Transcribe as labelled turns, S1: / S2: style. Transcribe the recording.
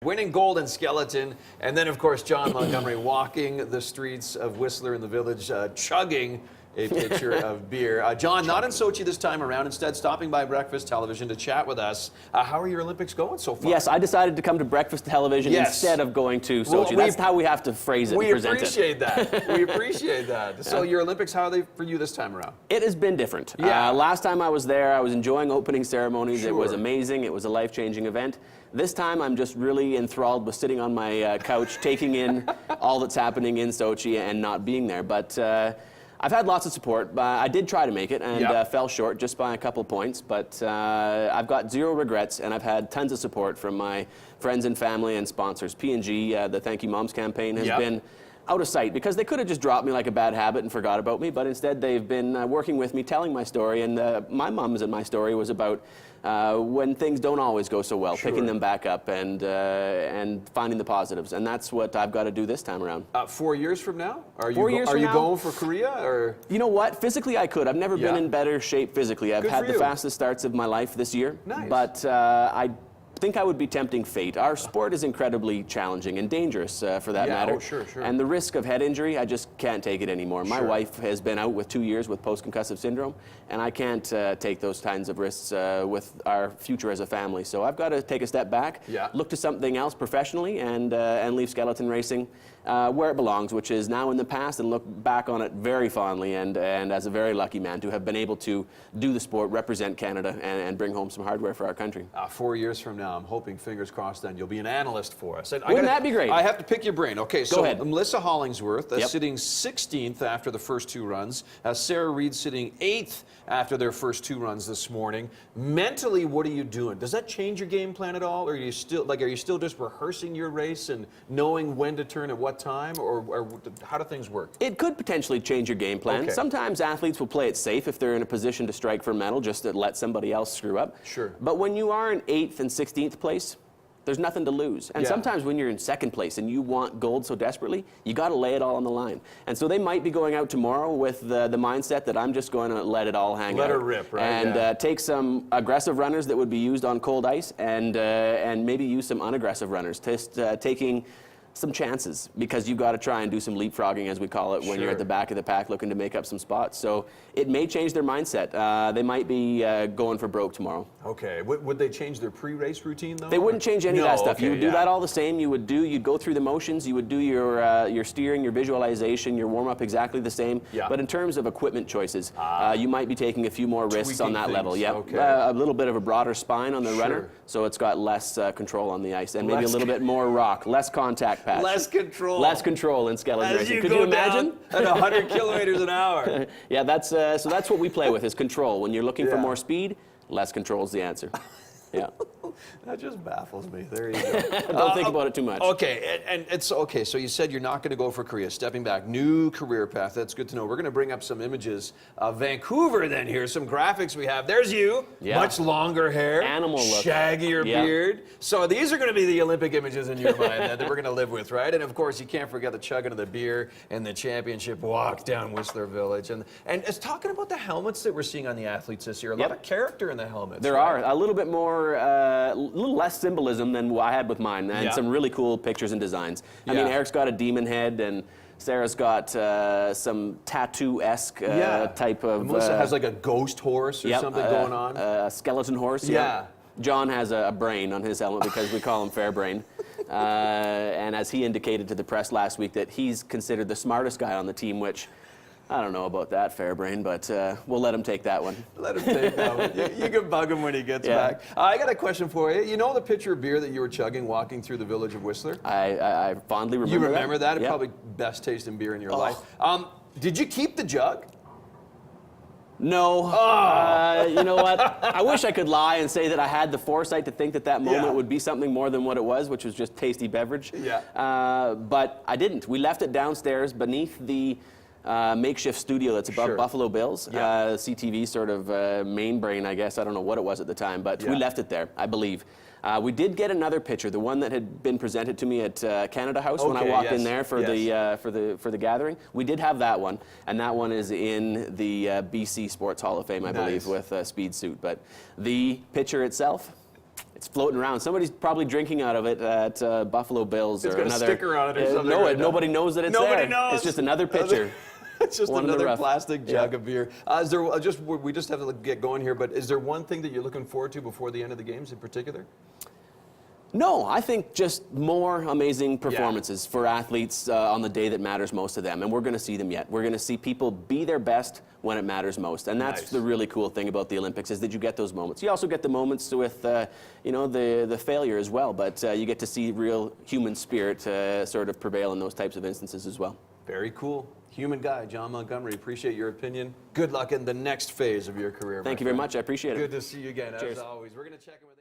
S1: winning gold in skeleton. And then, of course, Jon Montgomery walking the streets of Whistler in the Village, chugging a pitcher of beer. Jon, not in Sochi this time around, instead stopping by Breakfast Television to chat with us. How are your Olympics going so far?
S2: Yes, I decided to come to Breakfast Television instead of going to Sochi. That's how we have to phrase it and present it.
S1: We appreciate that. We appreciate that. So your Olympics, how are they for you this time around?
S2: It has been different.
S1: Yeah.
S2: Last time I was there, I was enjoying opening ceremonies.
S1: Sure.
S2: It was amazing. It was a life-changing event. This time, I'm just really enthralled with sitting on my couch, taking in all that's happening in Sochi and not being there. But I've had lots of support. I did try to make it and fell short just by a couple points, but I've got zero regrets, and I've had tons of support from my friends and family and sponsors. P&G, the Thank You Moms campaign, has been out of sight because they could have just dropped me like a bad habit and forgot about me, but instead they've been working with me, telling my story, and my mom's and my story was about when things don't always go so well, picking them back up and finding the positives, and that's what I've got to do this time around.
S1: 4 years from now? Are you
S2: 4 years from now?
S1: going for Korea? Or?
S2: You know what? Physically, I could. I've never been in better shape physically. I've had the fastest starts of my life this year, but I think I would be tempting fate. Our sport is incredibly challenging and dangerous for that matter.
S1: Oh, sure.
S2: And the risk of head injury, I just can't take it anymore. My wife has been out with 2 years with post-concussive syndrome, and I can't take those kinds of risks with our future as a family. So I've got to take a step back, look to something else professionally, and leave skeleton racing where it belongs, which is now in the past, and look back on it very fondly and as a very lucky man to have been able to do the sport, represent Canada, and bring home some hardware for our country. 4
S1: years from now, I'm hoping, fingers crossed, then you'll be an analyst for us. And
S2: Wouldn't that be great?
S1: I have to pick your brain. Okay, so
S2: Go ahead.
S1: Melissa Hollingsworth sitting 16th after the first 2 runs. Sarah Reed sitting 8th after their first 2 runs this morning. Mentally, what are you doing? Does that change your game plan at all? Or are you still just rehearsing your race and knowing when to turn at what time? Or how do things work?
S2: It could potentially change your game plan.
S1: Okay.
S2: Sometimes athletes will play it safe if they're in a position to strike for a medal, just to let somebody else screw up.
S1: Sure.
S2: But when you are in 8th and 16th place, there's nothing to lose. And sometimes when you're in 2nd place and you want gold so desperately, you got to lay it all on the line. And so they might be going out tomorrow with the mindset that I'm just going to let it all hang out.
S1: Let her rip, right?
S2: And take some aggressive runners that would be used on cold ice and maybe use some unaggressive runners, just taking some chances, because you've got to try and do some leapfrogging, as we call it, when you're at the back of the pack looking to make up some spots. So it may change their mindset. They might be going for broke tomorrow.
S1: Okay. Would they change their pre-race routine, though?
S2: They wouldn't change any of that stuff.
S1: Okay,
S2: you would do that all the same. You'd go through the motions. You would do your steering, your visualization, your warm-up exactly the same. But in terms of equipment choices, you might be taking a few more risks on that level. Yeah.
S1: Okay.
S2: A little bit of a broader spine on the runner, so it's got less control on the ice, and maybe a little bit more rock, less contact patch.
S1: Less control.
S2: Less control in skeleton racing. Could
S1: you
S2: you imagine?
S1: At 100 kilometers an hour.
S2: Yeah, so that's what we play with, is control. When you're looking for more speed, less control is the answer. Yeah.
S1: That just baffles me. There you go.
S2: Don't think about it too much.
S1: Okay, and it's okay. So you said you're not going to go for Korea. Stepping back, new career path. That's good to know. We're going to bring up some images of Vancouver then here. Some graphics we have. There's you. Much longer hair.
S2: Animal look.
S1: Shaggier beard. So these are going to be the Olympic images in your mind that we're going to live with, right? And of course, you can't forget the chugging of the beer and the championship walk down Whistler Village. And it's talking about the helmets that we're seeing on the athletes this year. A lot of character in the helmets.
S2: There are. A little bit more, a little less symbolism than what I had with mine, and some really cool pictures and designs. I mean, Eric's got a demon head, and Sarah's got some tattoo-esque type of...
S1: Melissa has like a ghost horse or something going on.
S2: A skeleton horse. John has a brain on his helmet because we call him Fairbrain. And as he indicated to the press last week, that he's considered the smartest guy on the team, which... I don't know about that, Fairbrain, but we'll let him take that one.
S1: Let him take that one. You can bug him when he gets back. I got a question for you. You know the pitcher of beer that you were chugging walking through the village of Whistler?
S2: I fondly remember that.
S1: You remember that? Probably best tasting beer in your life. Did you keep the jug?
S2: No. You know what? I wish I could lie and say that I had the foresight to think that that moment would be something more than what it was, which was just tasty beverage. But I didn't. We left it downstairs beneath the makeshift studio that's above Buffalo Bills. Citytv sort of main brain, I guess. I don't know what it was at the time, but we left it there, I believe. We did get another picture, the one that had been presented to me at Canada House when I walked in there for the gathering. We did have that one, and that one is in the BC Sports Hall of Fame, I believe, with a speed suit. But the picture itself, It's floating around. Somebody's probably drinking out of it at Buffalo Bills
S1: It's
S2: or
S1: got a
S2: another.
S1: sticker on it or something.
S2: No,
S1: right now.
S2: nobody knows that it's
S1: Nobody
S2: there.
S1: knows.
S2: It's just another pitcher.
S1: It's just
S2: One in the
S1: another
S2: rough.
S1: plastic jug of beer. Is there we just have to get going here, but is there one thing that you're looking forward to before the end of the games in particular?
S2: No, I think just more amazing performances for athletes on the day that matters most to them, and we're going to see them yet. We're going to see people be their best when it matters most, and that's the really cool thing about the Olympics is that you get those moments. You also get the moments with, you know, the failure as well, but you get to see real human spirit sort of prevail in those types of instances as well.
S1: Very cool. Human guy, Jon Montgomery. Appreciate your opinion. Good luck in the next phase of your career.
S2: Thank you very much. I appreciate it.
S1: Good to see you again,
S2: Cheers.
S1: as always. We're going to check in with